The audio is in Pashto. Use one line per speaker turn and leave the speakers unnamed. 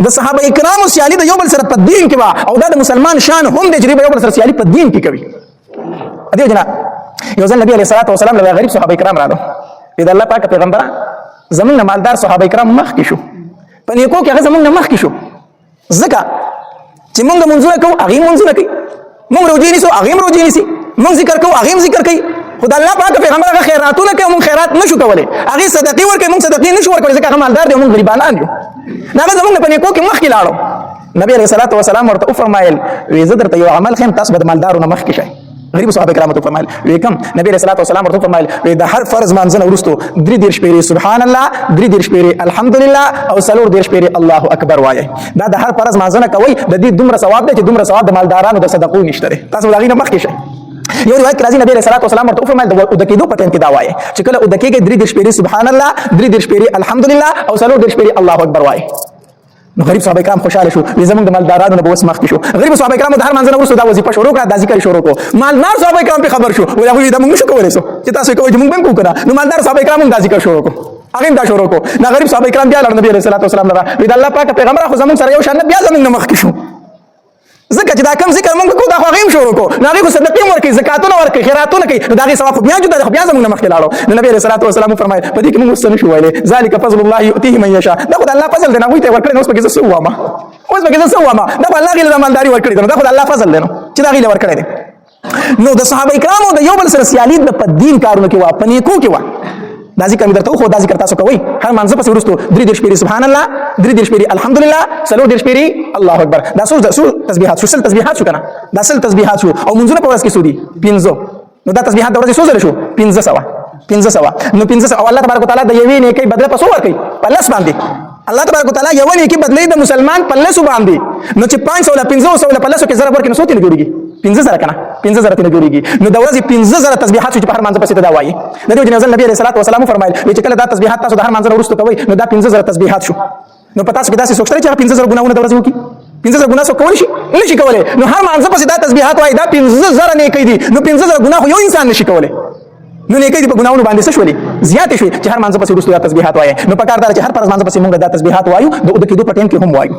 د صحابه کرامو سیالي د یو بل سره په دین کې وا او دا د مسلمان شان هم د جریبه یو بل سره سیالي په دین کې کوي. ادي جنا یو ځل نبی علیه الصلاۃ والسلام له غریب صحابه کرام راغلو د الله پاک پیغمبر زمونږ مالدار صحابه کرام مخ کې شو په نیکو کې هغه زمونږ مخ کې شو ځکه چې موږ منځونه کوو هغه منځونه کوي موږ روزي نیسو هغه روزي نیسي موږ ذکر کوو هغه ذکر کوي خدای الله پاک پیغمبر هغه خیراتونه کوي موږ خیرات نشو کولای هغه صدقې ورکوي موږ صدقې نشو ورکولای ځکه هغه مالدار دی موږ غریبانان یو دا زمونږ په نیکو کې مخ کې لاړو نبی علیه الصلاۃ والسلام ورته فرمایل وی زه درته یو عمل خیم تاسو به مالدارونه مخ کې شئ غریب صحابه کرام ته فرمایل وی کوم نبی علیہ الصلوۃ والسلام ورته فرمایل وی د هر فرض مانځنه ورستو 3 شپېری سبحان الله 3 شپېری الحمدلله او 4 شپېری الله اکبر وایي دا د هر فرض مانځنه کوي د دې دومره ثواب دی چې دومره ثواب د مالدارانو د صدقو نشته تاسو لاغینه مخ کې شئ. یو روایت راځي نبی علیہ الصلوۃ والسلام ورته فرمایل د کېدو په ټیم کې دا وایي چې کله د کېږي 3 شپېری سبحان الله 3 شپېری الحمدلله او 4 شپېری الله اکبر وایي. نو غریب صحابه کرام خوشاله شو زمونږ د مالدارانو نه به اوس مخکې شو غریب صحابه کرام د هر منځنه وروسته دا وظیفه شروع کړه دا ذکر شروع کړو مالدار صحابه کرام په خبر شو وایي هغوی دا موږ نشو کولی چې تاسو کوئ چې موږ به هم وکړو نو مالدار صحابه کرام دا ذکر شروع کړو هغه هم دا شروع کړو دا غریب صحابه کرام بیا لاړل نبی علیه الصلوۃ والسلام لره وایي د الله پاک پیغمبر خو زمونږ سره یو شان بیا زمونږ نه مخکې شو ځکه چې دا کم ذکر موږ کوو دا خو هغه هم شروع کړو نو هغې خو صدقې هم ورکوي زکاتونه ورکوي خیراتونه کوي نو د هغې ثواب خو بیا جدا دی خو بیا زموږ نه مخکې لاړو نو نبي علیه الصلوۃ والسلام وفرمایل په دې کې موږ اوس څه نشو ویلی ذلک فضل الله یؤتیه من یشاء دا خو د الله فضل دی نو هغوی ته یې ورکړی نو اوس پکې زه څه ووامه دا خو الله هغې له مالداري ورکړې ده نو دا خو د الله فضل دی نو چې دا هغې له ورکړی دی نو د صحابه کرامو د یو بل سره سیالي د په دین کارونو کې وه په نیکو کې وه دا ذکر مې درته وښود دا ذکر تاسو کوئ هر مانځه پسې وروستو 3 شپېرې سبحان الله 3 شپېرې الحمدلله 4 شپېرې الله اکبر دا څو تسبیحات شو 100 تسبیحات شو که نه دا 100 تسبیحات شو او منځونه په ورځ کې څو دي 15 نو دا تسبیحات د ورځې څو ځله شو 1500 نو 1500 او الله تبارک وتعالی د یوې نیکۍ بدله په څو ورکوي په 10 باندې الله تبارک وتعالی یو نیکي بدلې د مسلمان په 10 باندې نو چې 500 له 500 په 10 کې ضرب ورکړي نو څو تیل جوړیږي 15000 کنه 15000 تیل جوړیږي نو د ورځې 15000 تسبیحات چې په هر مانځه پسې دا وایي د دې وجه نبی علیه الصلوۃ والسلام فرمایل چې کله دا تسبیحات تاسو د هر مانځه وروسته کوئ نو دا 15000 تسبیحات شو نو پتاسو کې داسې څوک شته چې 15000 ګناهونه د ورځې وکړي 15000 ګناه څوک کولی شي نشي کولی نو هر مانځه پسې دا تسبیحات وایي دا 15000 نیکۍ دي نو 15000 ګناه یو انسان نشي کولی نو نیکۍ دې په ګناهونو باندې څه شولې زیاتې شوې چې هر مانځه پسې وروسته دا تسبیحات وایي نو پکار دا چې هر فرض مانځه پسې موږ دا تسبیحات وایو د کېدو په ټایم کې هم وایو